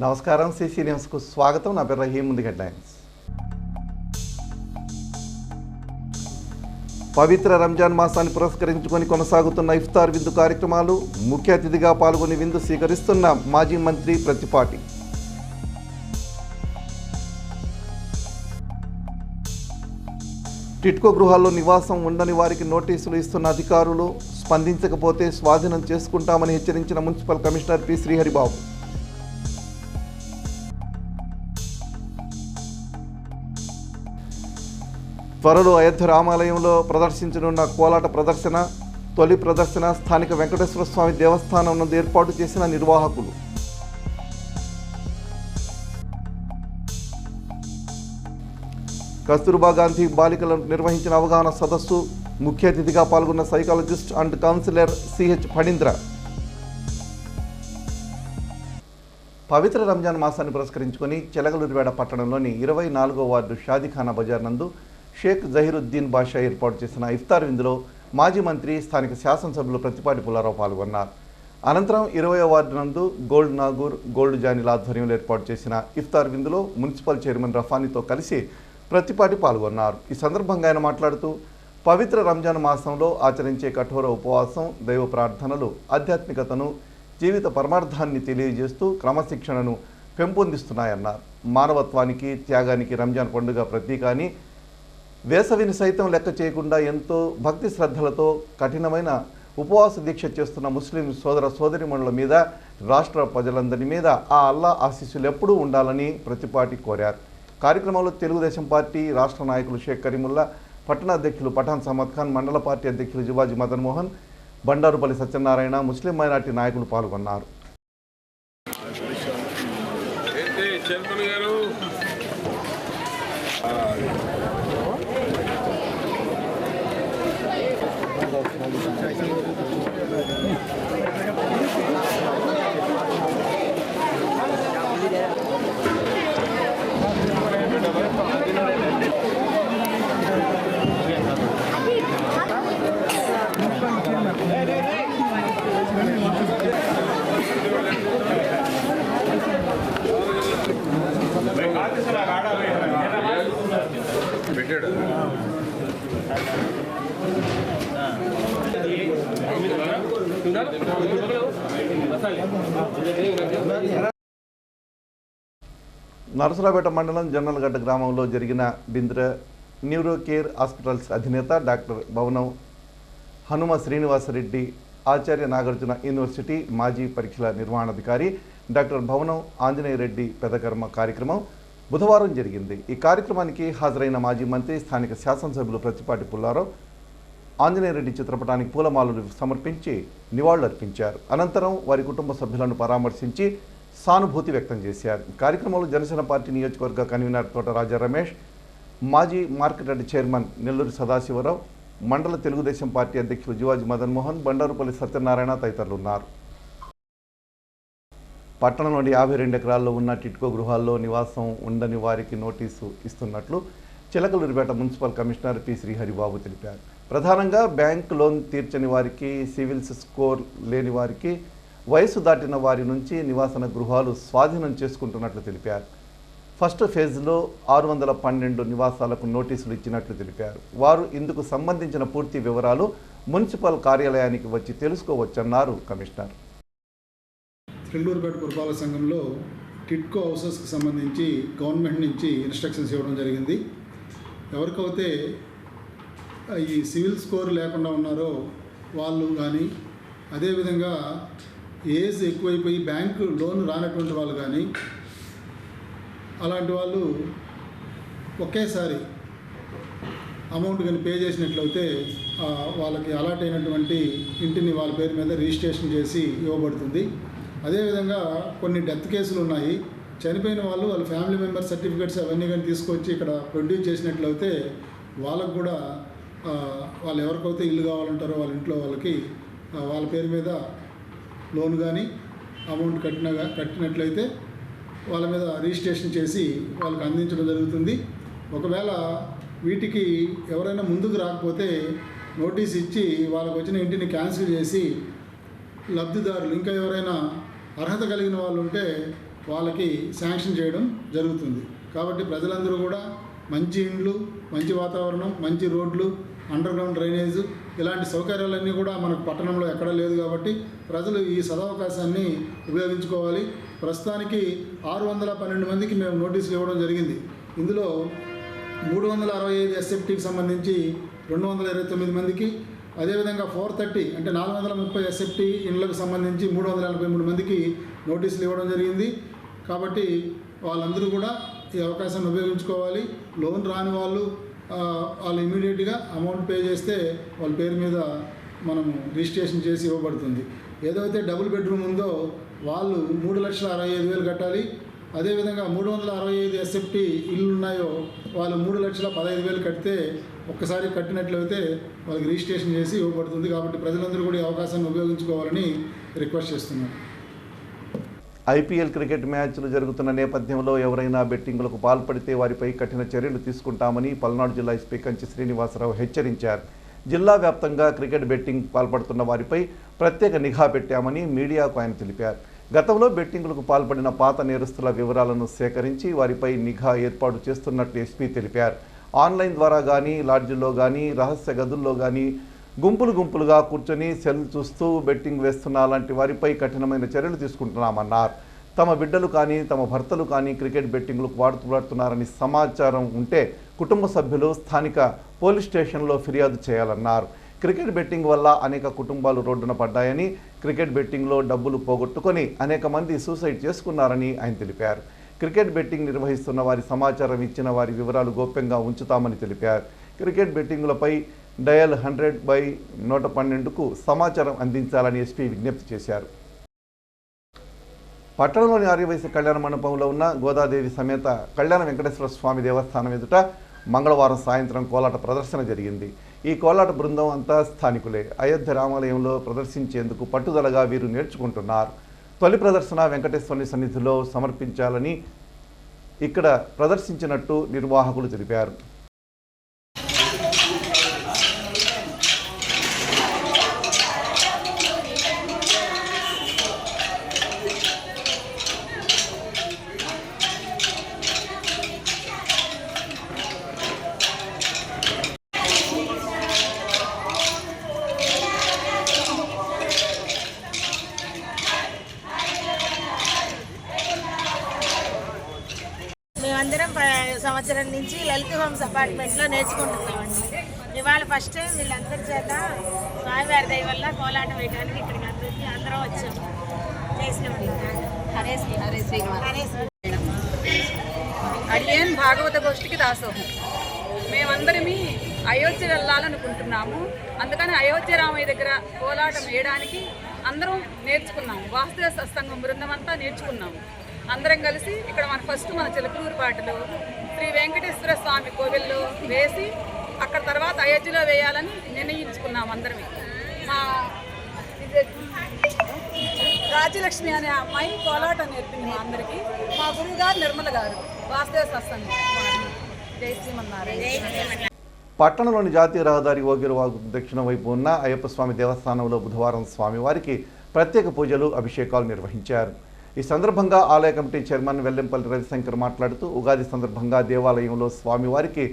నమస్కారం, సిసి న్యూస్కు స్వాగతం. నా పేరు రహీం. ముందు హెడ్లైన్స్. పవిత్ర రంజాన్ మాసాన్ని పురస్కరించుకొని కొనసాగుతున్న ఇఫ్తార్ విందు కార్యక్రమాలు. ముఖ్య అతిథిగా పాల్గొని విందు స్వీకరిస్తున్న మాజీ మంత్రి ప్రత్తిపాటి. టిట్కో గృహాల్లో నివాసం ఉండని వారికి నోటీసులు ఇస్తున్న అధికారులు. స్పందించకపోతే స్వాధీనం చేసుకుంటామని హెచ్చరించిన మున్సిపల్ కమిషనర్ పి శ్రీహరిబాబు. త్వరలో అయోధ్య రామాలయంలో ప్రదర్శించనున్న కోలాట ప్రదర్శన. తొలి ప్రదర్శన స్థానిక వెంకటేశ్వర స్వామి దేవస్థానం నందు ఏర్పాటు చేసిన నిర్వాహకులు. కస్తూర్బా గాంధీ బాలికలను నిర్వహించిన అవగాహన సదస్సు. ముఖ్య అతిథిగా పాల్గొన్న psychologist and counsellor CH Phanindra. పవిత్ర రంజాన్ మాసాన్ని పురస్కరించుకొని చిలకలూరిపేట పట్టణంలోని 24వ వార్డు షాదీఖానా బజార్ నందు షేక్ జహీరుద్దీన్ బాషా ఏర్పాటు చేసిన ఇఫ్తార్ విందులో మాజీ మంత్రి, స్థానిక శాసనసభ్యులు ప్రత్తిపాటి పుల్లారావు పాల్గొన్నారు. అనంతరం 20వ వార్డు నందు గోల్డ్ నాగూర్, గోల్డ్ జానీల ఆధ్వర్యంలో ఏర్పాటు చేసిన ఇఫ్తార్ విందులో మున్సిపల్ చైర్మన్ రఫానీతో కలిసి ప్రత్తిపాటి పాల్గొన్నారు. ఈ సందర్భంగా ఆయన మాట్లాడుతూ, పవిత్ర రంజాన్ మాసంలో ఆచరించే కఠోర ఉపవాసం, దైవ ప్రార్థనలు ఆధ్యాత్మికతను, జీవిత పరమార్థాన్ని తెలియజేస్తూ క్రమశిక్షణను పెంపొందిస్తున్నాయన్నారు. మానవత్వానికి, త్యాగానికి రంజాన్ పండుగ ప్రతీక అని, వేసవిని సైతం లెక్క చేయకుండా ఎంతో భక్తి శ్రద్ధలతో కఠినమైన ఉపవాస దీక్ష చేస్తున్న ముస్లిం సోదర సోదరిమణుల మీద, రాష్ట్ర ప్రజలందరి మీద ఆ అల్లా ఆశీస్సులు ఎప్పుడూ ఉండాలని ప్రత్తిపాటి కోరారు. కార్యక్రమంలో తెలుగుదేశం పార్టీ రాష్ట్ర నాయకులు షేక్ కరీముల్లా, పట్టణ అధ్యక్షులు పఠాన్ సమద్ ఖాన్, మండల పార్టీ అధ్యక్షులు జివాజీ మదన్ మోహన్, బండారుపల్లి సత్యనారాయణ, ముస్లిం మైనార్టీ నాయకులు పాల్గొన్నారు. నరసరావుపేట మండలం జొన్నలగడ్డ గ్రామంలో జరిగిన బింద్ర న్యూరో కేర్ హాస్పిటల్స్ అధినేత డాక్టర్ భవనం హనుమ శ్రీనివాసరెడ్డి, ఆచార్య నాగార్జున యూనివర్సిటీ మాజీ పరీక్షల నిర్వహణాధికారి డాక్టర్ భవనం ఆంజనేయ రెడ్డి పెదకర్మ కార్యక్రమం బుధవారం జరిగింది. ఈ కార్యక్రమానికి హాజరైన మాజీ మంత్రి, స్థానిక శాసనసభ్యులు ప్రత్తిపాటి పుల్లారావు ఆంజనేయ రెడ్డి చిత్రపటానికి పూలమాలలు సమర్పించి నివాళులర్పించారు. అనంతరం వారి కుటుంబ సభ్యులను పరామర్శించి సానుభూతి వ్యక్తం చేశారు. కార్యక్రమంలో జనసేన పార్టీ నియోజకవర్గ కన్వీనర్ తోట రాజా రమేష్, మాజీ మార్కెట్ యార్డ్ చైర్మన్ నెల్లూరి సదాశివరావు, మండల తెలుగుదేశం పార్టీ అధ్యక్షులు జివాజీ మదన్ మోహన్, బండారుపల్లి సత్యనారాయణ తదితరులు ఉన్నారు. పట్టణంలోని 52 ఎకరాల్లో ఉన్న టిట్కో గృహాల్లో నివాసం ఉండని వారికి నోటీసు ఇస్తున్నట్లు Chilakaluripet municipal commissioner P Sriharibabu తెలిపారు. ప్రధానంగా బ్యాంక్ లోన్ తీర్చని వారికి, సివిల్స్ స్కోర్ లేని వారికి, వయసు దాటిన వారి నుంచి నివాసన గృహాలు స్వాధీనం చేసుకుంటున్నట్లు తెలిపారు. ఫస్ట్ ఫేజ్లో 612 నివాసాలకు నోటీసులు ఇచ్చినట్లు తెలిపారు. వారు ఇందుకు సంబంధించిన పూర్తి వివరాలు మున్సిపల్ కార్యాలయానికి వచ్చి తెలుసుకోవచ్చన్నారు కమిషనర్. చెల్లూరుపేట పురపాలక సంఘంలో టిట్కో హౌసెస్కి సంబంధించి గవర్నమెంట్ నుంచి ఇన్స్ట్రక్షన్స్ ఇవ్వడం జరిగింది. ఎవరికైతే ఈ సివిల్ స్కోర్ లేకుండా ఉన్నారో వాళ్ళు కానీ, అదేవిధంగా ఏజ్ ఎక్కువైపోయి బ్యాంకు లోన్ రానటువంటి వాళ్ళు కానీ, అలాంటి వాళ్ళు ఒకేసారి అమౌంట్ కానీ పే చేసినట్లయితే వాళ్ళకి అలాట్ అయినటువంటి ఇంటిని వాళ్ళ పేరు మీద రిజిస్ట్రేషన్ చేసి ఇవ్వబడుతుంది. అదేవిధంగా కొన్ని డెత్ కేసులు ఉన్నాయి. చనిపోయిన వాళ్ళు వాళ్ళ ఫ్యామిలీ మెంబర్ సర్టిఫికేట్స్ అవన్నీ కానీ తీసుకొచ్చి ఇక్కడ ప్రొడ్యూస్ చేసినట్లయితే వాళ్ళకు కూడా వాళ్ళు ఎవరికైతే ఇల్లు కావాలంటారో వాళ్ళ ఇంట్లో వాళ్ళకి వాళ్ళ పేరు మీద లోన్ కానీ అమౌంట్ కట్టినట్లయితే వాళ్ళ మీద రిజిస్ట్రేషన్ చేసి వాళ్ళకి అందించడం జరుగుతుంది. ఒకవేళ వీటికి ఎవరైనా ముందుకు రాకపోతే నోటీస్ ఇచ్చి వాళ్ళకు వచ్చిన ఇంటిని క్యాన్సిల్ చేసి లబ్ధిదారులు ఇంకా ఎవరైనా అర్హత కలిగిన వాళ్ళు ఉంటే వాళ్ళకి శాంక్షన్ చేయడం జరుగుతుంది. కాబట్టి ప్రజలందరూ కూడా మంచి ఇండ్లు, మంచి వాతావరణం, మంచి రోడ్లు, అండర్ గ్రౌండ్ డ్రైనేజు ఇలాంటి సౌకర్యాలన్నీ కూడా మనకు పట్టణంలో ఎక్కడా లేదు. కాబట్టి ప్రజలు ఈ సదవకాశాన్ని ఉపయోగించుకోవాలి. ప్రస్తుతానికి 612 మందికి మేము నోటీసులు ఇవ్వడం జరిగింది. ఇందులో 365 ఎస్ఎఫ్టీకి సంబంధించి 229 మందికి, అదేవిధంగా 430 అంటే 430 ఎస్ఎఫ్టీ ఇండ్లకు సంబంధించి 383 మందికి నోటీసులు ఇవ్వడం జరిగింది. కాబట్టి వాళ్ళందరూ కూడా ఈ అవకాశాన్ని ఉపయోగించుకోవాలి. లోన్ రాని వాళ్ళు ఇమీడియట్గా అమౌంట్ పే చేస్తే వాళ్ళ పేరు మీద మనం రిజిస్ట్రేషన్ చేసి ఇవ్వబడుతుంది. ఏదైతే డబుల్ బెడ్రూమ్ ఉందో వాళ్ళు 3,65,000 కట్టాలి. అదేవిధంగా 365 ఎస్ఎఫ్టీ ఇల్లు ఉన్నాయో వాళ్ళు 3,15,000 కడితే ఒక్కసారి కట్టినట్లయితే వాళ్ళకి రిజిస్ట్రేషన్ చేసి ఇవ్వబడుతుంది. కాబట్టి ప్రజలందరూ కూడా ఈ అవకాశాన్ని ఉపయోగించుకోవాలని రిక్వెస్ట్ చేస్తున్నాను. ఐపీఎల్ క్రికెట్ మ్యాచ్లు జరుగుతున్న నేపథ్యంలో ఎవరైనా బెట్టింగులకు పాల్పడితే వారిపై కఠిన చర్యలు తీసుకుంటామని పల్నాడు జిల్లా ఎస్పీ కంచి శ్రీనివాసరావు హెచ్చరించారు. జిల్లా వ్యాప్తంగా క్రికెట్ బెట్టింగ్ పాల్పడుతున్న వారిపై ప్రత్యేక నిఘా పెట్టామని మీడియాకు ఆయన తెలిపారు. గతంలో బెట్టింగులకు పాల్పడిన పాత నేరస్తుల వివరాలను సేకరించి వారిపై నిఘా ఏర్పాటు చేస్తున్నట్లు ఎస్పీ తెలిపారు. ఆన్లైన్ ద్వారా కానీ, లాడ్జిల్లో కానీ, రహస్య గదుల్లో కానీ గుంపులుగా కూర్చొని సెల్ చూస్తూ బెట్టింగ్ వేస్తున్న అలాంటి వారిపై కఠినమైన చర్యలు తీసుకుంటున్నామన్నారు. తమ బిడ్డలు కానీ, తమ భర్తలు కానీ క్రికెట్ బెట్టింగ్లకు వాడుతున్నారని సమాచారం ఉంటే కుటుంబ సభ్యులు స్థానిక పోలీస్ స్టేషన్లో ఫిర్యాదు చేయాలన్నారు. క్రికెట్ బెట్టింగ్ వల్ల అనేక కుటుంబాలు రోడ్డున పడ్డాయని, క్రికెట్ బెట్టింగ్లో డబ్బులు పోగొట్టుకొని అనేక మంది సూసైడ్ చేసుకున్నారని ఆయన తెలిపారు. క్రికెట్ బెట్టింగ్ నిర్వహిస్తున్న వారి సమాచారం ఇచ్చిన వారి వివరాలు గోప్యంగా ఉంచుతామని తెలిపారు. క్రికెట్ బెట్టింగులపై డయల్ 100/112కు సమాచారం అందించాలని ఎస్పీ విజ్ఞప్తి చేశారు. పట్టణంలోని ఆర్యవైశ్య కళ్యాణ మండపంలో ఉన్న గోదాదేవి సమేత కళ్యాణ వెంకటేశ్వర స్వామి దేవస్థానం ఎదుట మంగళవారం సాయంత్రం కోలాట ప్రదర్శన జరిగింది. ఈ కోలాట బృందం అంతా స్థానికులే. అయోధ్య రామాలయంలో ప్రదర్శించేందుకు పట్టుదలగా వీరు నేర్చుకుంటున్నారు. తొలి ప్రదర్శన వెంకటేశ్వరుని సన్నిధిలో సమర్పించాలని ఇక్కడ ప్రదర్శించినట్టు నిర్వాహకులు తెలిపారు. మేమందరం సంవత్సరం నుంచి లలిత హోమ్స్ అపార్ట్మెంట్లో నేర్చుకుంటున్నామండి. ఇవాళ ఫస్ట్ టైం వీళ్ళందరి చేత స్వామివారి దయ వల్ల కోలాటం వేయడానికి ఇక్కడికి అందరం వచ్చాము. అడియన్ భాగవత గోష్ఠికి దాసోహం. మేమందరమీ అయోధ్య వెళ్ళాలనుకుంటున్నాము. అందుకని అయోధ్య రామయ్య దగ్గర కోలాటం వేయడానికి అందరం నేర్చుకున్నాము. వాసుదేవ సత్సంగం బృందం అంతా నేర్చుకున్నాము. అందరం కలిసి ఇక్కడ మన చిలకలూరుపాటులో శ్రీ వెంకటేశ్వర స్వామి కోవిల్లో వేసి అక్కడ తర్వాత అయోధ్యలో వేయాలని నిర్ణయించుకున్నాము. అందరమే మా రాజ్యలక్ష్మి అనే అమ్మాయి కోలాటం నేర్పింది మా అందరికీ. మా గురువు గారు నిర్మల గారు వాసుదేవ సత్సంగం. జై శ్రీమన్నారాయణ. పట్టణంలోని జాతీయ రహదారి ఓగిరవాగు దక్షిణ వైపు ఉన్న అయ్యప్ప స్వామి దేవస్థానంలో బుధవారం స్వామివారికి ప్రత్యేక పూజలు, అభిషేకాలు నిర్వహించారు. ఈ సందర్భంగా ఆలయ కమిటీ చైర్మన్ వెల్లంపల్లి రవిశంకర్ మాట్లాడుతూ ఉగాది సందర్భంగా దేవాలయంలో స్వామివారికి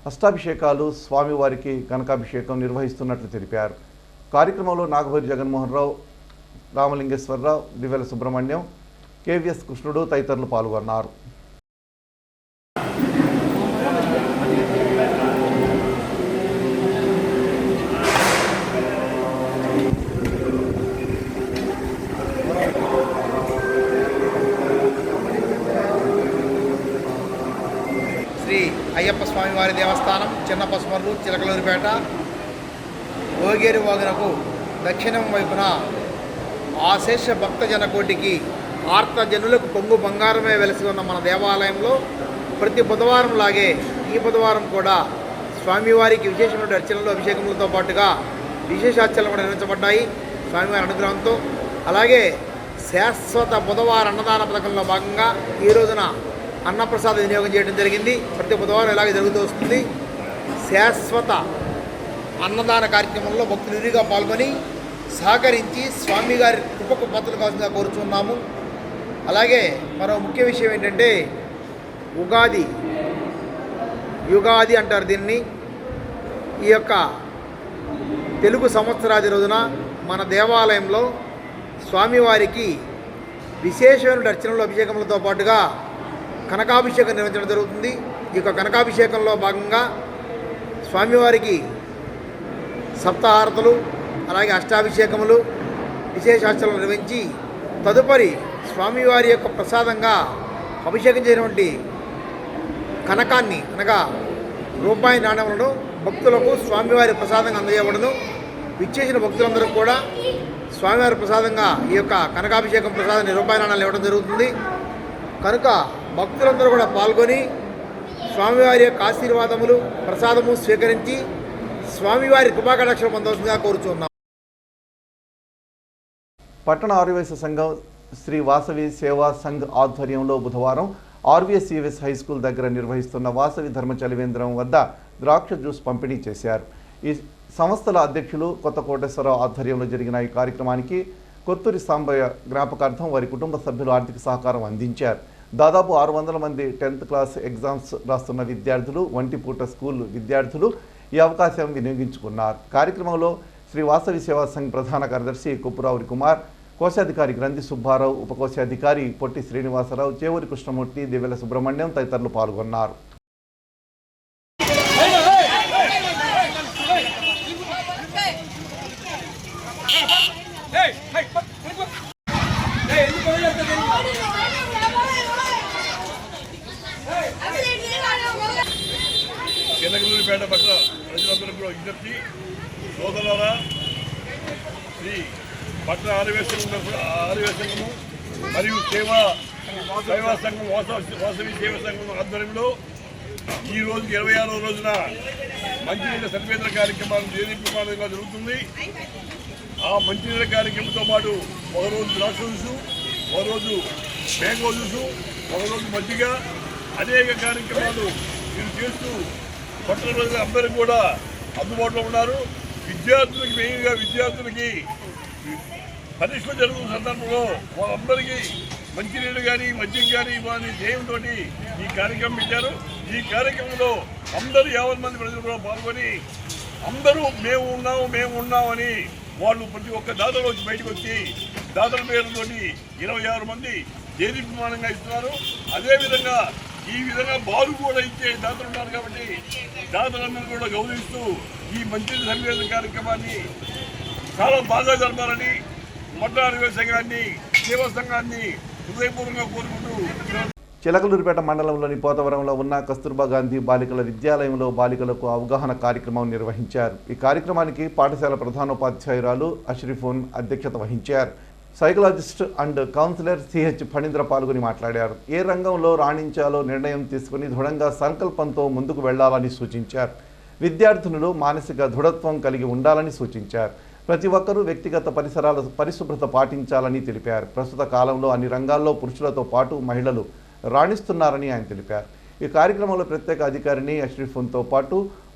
అష్టాభిషేకాలు, స్వామివారికి కనకాభిషేకం నిర్వహిస్తున్నట్లు తెలిపారు. కార్యక్రమంలో నాగభైరి జగన్మోహన్ రావు, రామలింగేశ్వరరావు, దివ్యల సుబ్రహ్మణ్యం, కేవీఎస్ కృష్ణుడు తదితరులు పాల్గొన్నారు. శ్రీ అయ్యప్ప స్వామివారి దేవస్థానం, చిన్న పసుమర్రు, చిలకలూరిపేట, ఓగేరు వాగునకు దక్షిణం వైపున ఆశేష భక్తజన కోటికి ఆర్తజనులకు పొంగు బంగారమే వెలిసి ఉన్న మన దేవాలయంలో ప్రతి బుధవారం లాగే ఈ బుధవారం కూడా స్వామివారికి విశేషమైన అర్చనలు, అభిషేకములతో పాటుగా విశేషార్చనలు కూడా నిర్వహించబడ్డాయి స్వామివారి అనుగ్రహంతో. అలాగే శాశ్వత బుధవార అన్నదాన పథకంలో భాగంగా ఈ రోజున అన్నప్రసాద వినియోగం చేయడం జరిగింది. ప్రతి బుధవారం ఇలాగే జరుగుతూ వస్తుంది. శాశ్వత అన్నదాన కార్యక్రమంలో భక్తులు విరిగా పాల్గొని సహకరించి స్వామివారి కృపకు పాత్రలు కావాల్సిందిగా కోరుచున్నాము. అలాగే మరో ముఖ్య విషయం ఏంటంటే యుగాది అంటారు దీన్ని. ఈ యొక్క తెలుగు సంవత్సరాది రోజున మన దేవాలయంలో స్వామివారికి విశేషమైన అర్చనలు అభిషేకములతో పాటుగా కనకాభిషేకం నిర్వహించడం జరుగుతుంది. ఈ యొక్క కనకాభిషేకంలో భాగంగా స్వామివారికి సప్తహారతులు అలాగే అష్టాభిషేకములు విశేషార్చనలు నిర్వహించి తదుపరి స్వామివారి యొక్క ప్రసాదంగా అభిషేకం చేయనటువంటి కనకాన్ని అనగా రూపాయి నాణ్యములను భక్తులకు స్వామివారి ప్రసాదంగా అందజేయబడును. విచ్చేసిన భక్తులందరూ కూడా స్వామివారి ప్రసాదంగా ఈ యొక్క కనకాభిషేకం ప్రసాదాన్ని రూపాయి నాణ్యాలు ఇవ్వడం జరుగుతుంది. కనుక భక్తులందరూ కూడా పాల్గొని స్వామివారి యొక్క ఆశీర్వాదములు ప్రసాదము స్వీకరించి స్వామివారి కృపాకటాక్షలు పొందవలసిందిగా కోరుచున్నాం. పట్టణ ఆర్యవైశ్య సంఘం శ్రీ వాసవి సేవా సంఘ్ ఆధ్వర్యంలో బుధవారం ఆర్వీఎస్ఈఎస్ హై స్కూల్ దగ్గర నిర్వహిస్తున్న వాసవి ధర్మ చలివేంద్రం వద్ద ద్రాక్ష జ్యూస్ పంపిణీ చేశారు. ఈ సంస్థల అధ్యక్షులు కొత్త కోటేశ్వరరావు ఆధ్వర్యంలో జరిగిన ఈ కార్యక్రమానికి కొత్తూరి సాంబయ్య జ్ఞాపకార్థం వారి కుటుంబ సభ్యులు ఆర్థిక సహకారం అందించారు. దాదాపు 600 మంది 10th క్లాస్ ఎగ్జామ్స్ రాస్తున్న విద్యార్థులు, ఒంటిపూట స్కూల్ విద్యార్థులు ఈ అవకాశం వినియోగించుకున్నారు. కార్యక్రమంలో శ్రీ వాసవి సేవా సంఘ్ ప్రధాన కార్యదర్శి కుప్పురావురి కుమార్, కోశాధికారి గ్రంథి సుబ్బారావు, ఉపకోశాధికారి పొట్టి శ్రీనివాసరావు, చేవూరి కృష్ణమూర్తి, దివ్యల సుబ్రహ్మణ్యం తదితరులు పాల్గొన్నారు. చిలకలూరిపేట పట్ల ప్రజలందరూ కూడా విజ్ఞప్తి, సోదరులారా, శ్రీ పట్టణ ఆర్యవేశము మరియు సేవా సంఘం వాసవి సేవా సంఘం ఆధ్వర్యంలో ఈరోజు 26వ రోజున మంచినీళ్ళ సర్వేంద్ర కార్యక్రమాలు దేదీప్యమానంగా జరుగుతుంది. ఆ మంచినీళ్ళ కార్యక్రమంతో పాటు ఒకరోజు ద్రాక్ష జ్యూసు, ఒకరోజు మ్యాంగో జ్యూసు, ఒకరోజు మజ్జిగ, అనేక కార్యక్రమాలు మీరు చేస్తూ పట్టణ రోజులు అందరూ కూడా అందుబాటులో ఉన్నారు. విద్యార్థులకి మెయిన్గా విద్యార్థులకి పరీక్ష జరుగుతున్న సందర్భంలో వాళ్ళందరికీ మంచినీళ్ళు కానీ మద్యం కానీ ఇవ్వాలని ధ్యేయంతో ఈ కార్యక్రమం పెట్టారు. ఈ కార్యక్రమంలో అందరూ 50 మంది ప్రజలు కూడా పాల్గొని అందరూ మేము ఉన్నామని వాళ్ళు ప్రతి ఒక్క దాతలు వచ్చి బయటకు వచ్చి దాతల పేరుతో 26 మంది దేదీప్యమానంగా ఇస్తున్నారు. అదేవిధంగా ఈ విధంగా బారు కూడా ఇచ్చే దాతలు ఉన్నారు కాబట్టి దాతలందరూ కూడా గౌరవిస్తూ ఈ మంచి సర్వేక్షణ కార్యక్రమాన్ని చాలా బాగా జరపాలని పట్టణ ఆర్యవేశ సంఘాన్ని సేవా సంఘాన్ని హృదయపూర్వకంగా కోరుకుంటూ చిలకలూరిపేట మండలంలోని పోతవరంలో ఉన్న కస్తూర్బా గాంధీ బాలికల విద్యాలయంలో బాలికలకు అవగాహన కార్యక్రమం నిర్వహించారు. ఈ కార్యక్రమానికి పాఠశాల ప్రధానోపాధ్యాయురాలు అష్రిఫోన్ అధ్యక్షత వహించారు. Psychologist and counsellor CH Phanindra పాల్గొని మాట్లాడారు. ఏ రంగంలో రాణించాలో నిర్ణయం తీసుకుని దృఢంగా సంకల్పంతో ముందుకు వెళ్లాలని సూచించారు. విద్యార్థినులు మానసిక దృఢత్వం కలిగి ఉండాలని సూచించారు. ప్రతి ఒక్కరూ వ్యక్తిగత పరిసరాల పరిశుభ్రత పాటించాలని తెలిపారు. ప్రస్తుత కాలంలో అన్ని రంగాల్లో పురుషులతో పాటు మహిళలు రాణిస్తున్నారని ఆయన తెలిపారు. ఈ కార్యక్రమంలో ప్రత్యేక అధికారిని అష్రిఫోన్తో పాటు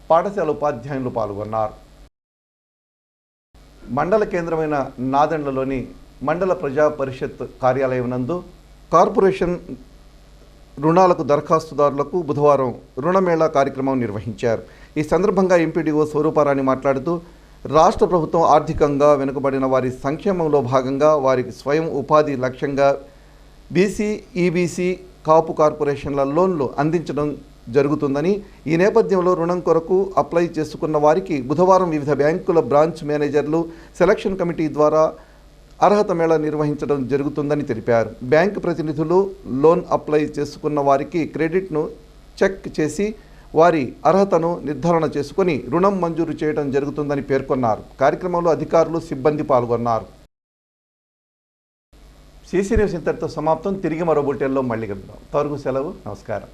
పాఠశాల ఉపాధ్యాయులు పాల్గొన్నారు. మండల కేంద్రమైన నాదెండ్లలోని మండల ప్రజా పరిషత్ కార్యాలయం నందు కార్పొరేషన్ రుణాలకు దరఖాస్తుదారులకు బుధవారం రుణమేళా కార్యక్రమం నిర్వహించారు. ఈ సందర్భంగా ఎంపీడీఓ స్వరూపారాణి మాట్లాడుతూ రాష్ట్ర ప్రభుత్వం ఆర్థికంగా వెనుకబడిన వారి సంక్షేమంలో భాగంగా వారికి స్వయం ఉపాధి లక్ష్యంగా బీసీ, ఈబీసీ, కాపు కార్పొరేషన్ల లోన్లు అందించడం జరుగుతుందని, ఈ నేపథ్యంలో రుణం కొరకు అప్లై చేసుకున్న వారికి బుధవారం వివిధ బ్యాంకుల బ్రాంచ్ మేనేజర్లు సెలక్షన్ కమిటీ ద్వారా అర్హత మేళ నిర్వహించడం జరుగుతుందని తెలిపారు. బ్యాంకు ప్రతినిధులు లోన్ అప్లై చేసుకున్న వారికి క్రెడిట్ను చెక్ చేసి వారి అర్హతను నిర్ధారణ చేసుకుని రుణం మంజూరు చేయడం జరుగుతుందని పేర్కొన్నారు. కార్యక్రమంలో అధికారులు, సిబ్బంది పాల్గొన్నారు. సీసీ న్యూస్ ఇంతటితో సమాప్తం. తిరిగి మరో బులెటిన్లో మళ్ళీ కలుద్దాం. అంతవరకు సెలవు. నమస్కారం.